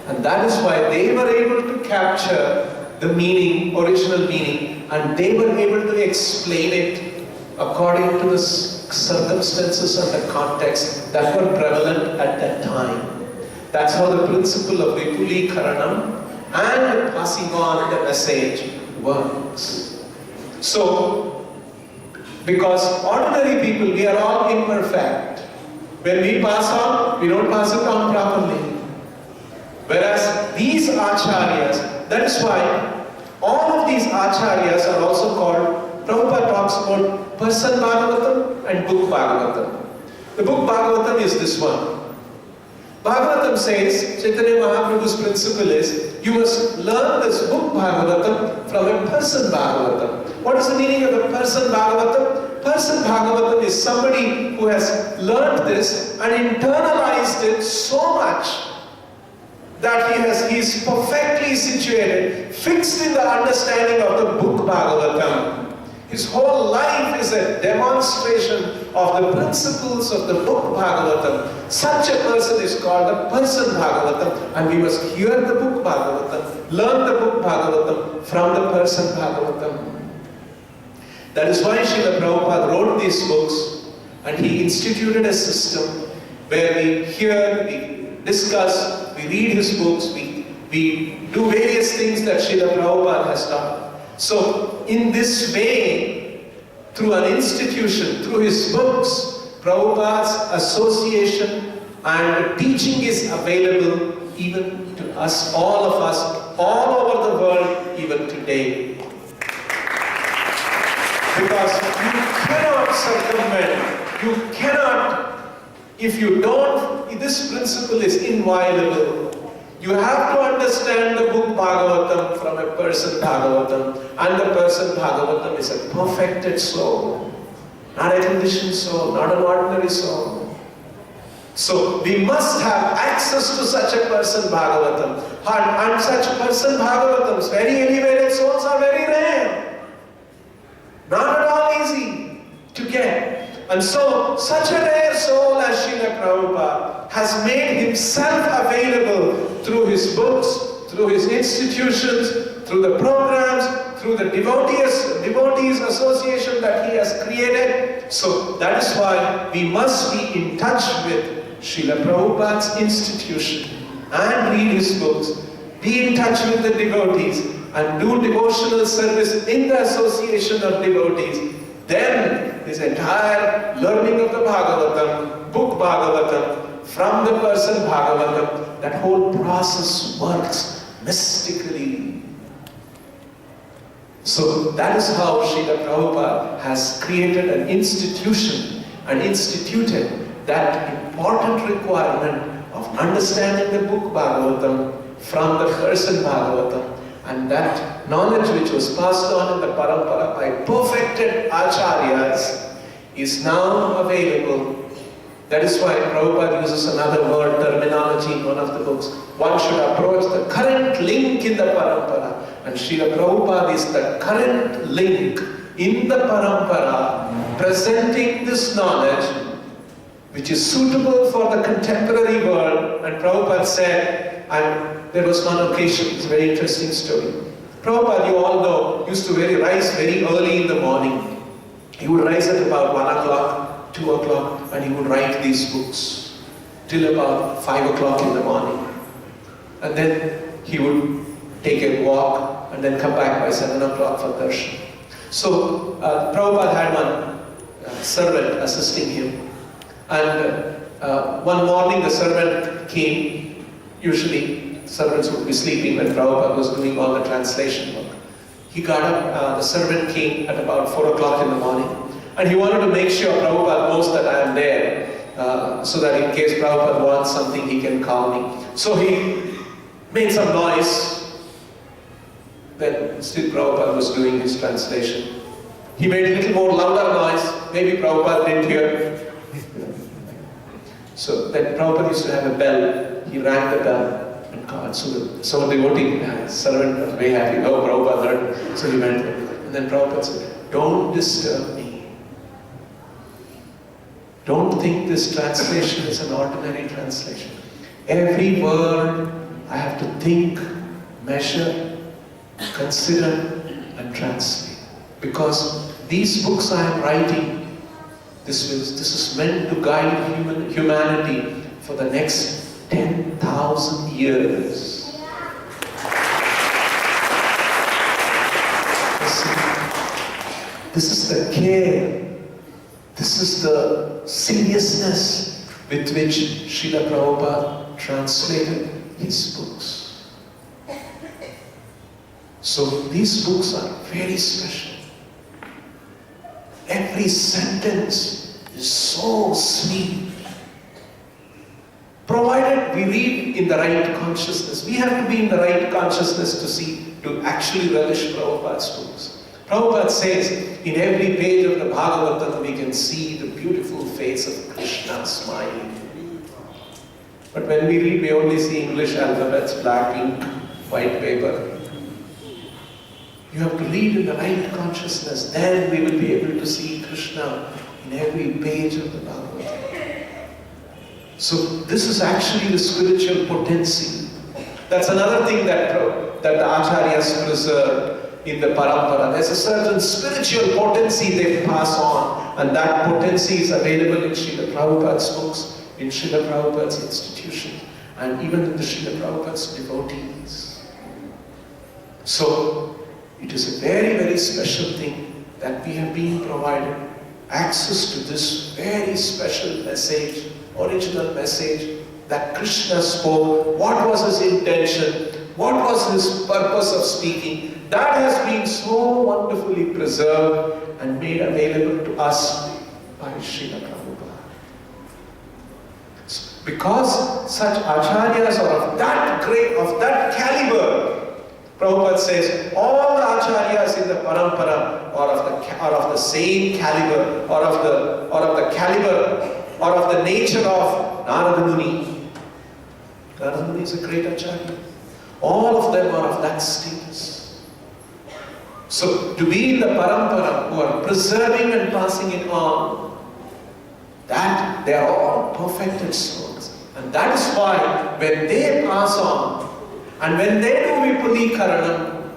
And that is why they were able to capture the meaning, original meaning, and they were able to explain it according to the circumstances and the context that were prevalent at that time. That's how the principle of Vipulikaranam and passing on the message works. So, because ordinary people, we are all imperfect. When we pass on, we don't pass it on properly. Whereas these acharyas, that is why all of these acharyas are also called, Prabhupada talks about Person Bhagavatam and Book Bhagavatam. The Book Bhagavatam is this one. Bhagavatam says, Chaitanya Mahaprabhu's principle is, you must learn this book Bhagavatam from a person Bhagavatam. What is the meaning of a person Bhagavatam? Person Bhagavatam is somebody who has learned this and internalized it so much that he is perfectly situated, fixed in the understanding of the book Bhagavatam. His whole life is a demonstration of the principles of the book Bhagavatam. Such a person is called a person Bhagavatam, and we must hear the book Bhagavatam, learn the book Bhagavatam from the person Bhagavatam. That is why Srila Prabhupada wrote these books, and he instituted a system where we hear, we discuss, we read his books, we do various things that Srila Prabhupada has done. So, in this way, through an institution, through his books, Prabhupada's association and teaching is available even to us, all of us, all over the world, even today. Because you cannot circumvent, you cannot, if you don't, this principle is inviolable. You have to understand the book Bhagavatam from a person Bhagavatam, and the person Bhagavatam is a perfected soul, not a conditioned soul, not an ordinary soul. So we must have access to such a person Bhagavatam, and such person Bhagavatams, very elevated souls, are very rare. Not at all easy to get. And so, such a rare soul as Srila Prabhupada has made himself available through his books, through his institutions, through the programs, through the devotees association that he has created. So that is why we must be in touch with Srila Prabhupada's institution and read his books, be in touch with the devotees, and do devotional service in the association of devotees. Then this entire learning of the Bhagavatam, book Bhagavatam, from the person Bhagavatam, that whole process works mystically. So that is how Srila Prabhupada has created an institution and instituted that important requirement of understanding the book Bhagavatam from the person Bhagavatam. And that knowledge which was passed on in the parampara by perfected acharyas is now available. That is why Prabhupada uses another word, terminology in one of the books. One should approach the current link in the parampara. And Srila Prabhupada is the current link in the parampara, presenting this knowledge which is suitable for the contemporary world. And Prabhupada said, there was one occasion, it's a very interesting story. Prabhupada, you all know, used to rise very early in the morning. He would rise at about 1 o'clock, 2 o'clock, and he would write these books till about 5 o'clock in the morning. And then he would take a walk and then come back by 7 o'clock for darshan. So Prabhupada had one servant assisting him. And one morning the servant came. Usually servants would be sleeping when Prabhupada was doing all the translation work. He got up, the servant came at about 4 o'clock in the morning, and he wanted to make sure Prabhupada knows that I am there, so that in case Prabhupada wants something, he can call me. So he made some noise. Then still Prabhupada was doing his translation. He made a little more louder noise. Maybe Prabhupada didn't hear. So then Prabhupada used to have a bell. He rang the bell and called. So the devotee servant was very happy. Oh, Prabhupada heard. So he went there. And then Prabhupada said, don't disturb me. Don't think this translation is an ordinary translation. Every word I have to think, measure, consider and translate. Because these books I am writing, this is meant to guide humanity for the next 10,000 years. This is the care, this is the seriousness with which Srila Prabhupada translated his books. So these books are very special. Every sentence is so sweet. Provided we read in the right consciousness. We have to be in the right consciousness to actually relish Prabhupada's books. Prabhupada says, in every page of the Bhagavatam we can see the beautiful face of Krishna smiling. But when we read, we only see English alphabets, black ink, white paper. You have to read in the right consciousness, then we will be able to see Krishna in every page of the Bhagavatam. So this is actually the spiritual potency. That's another thing that the Acharyas preserve in the parampara. There's a certain spiritual potency they pass on, and that potency is available in Srila Prabhupada's books, in Srila Prabhupada's institution, and even in the Srila Prabhupada's devotees. So it is a very, very special thing that we have been provided access to this very special message, original message that Krishna spoke, what was his intention, what was his purpose of speaking, that has been so wonderfully preserved and made available to us by Srila Prabhupada. Because such acharyas are of that great, of that caliber, Prabhupada says, all the acharyas in the parampara are of the same caliber, or of the caliber, or of the nature of Narada Muni. Narada Muni is a great acharya. All of them are of that status. So to be in the parampara, who are preserving and passing it on, that they are all perfected souls. And that is why when they pass on, and when they do Vipulikaranam,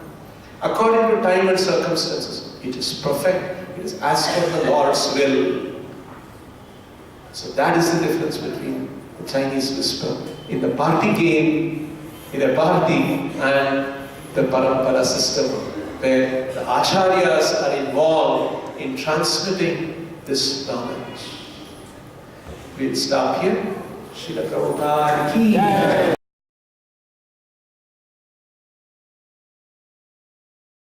according to time and circumstances, it is perfect, it is as per the Lord's will. So that is the difference between the Chinese whisper in the party game, in a party, and the parampara system, where the acharyas are involved in transmitting this knowledge. We'll stop here. Srila Prabhupada ki jai.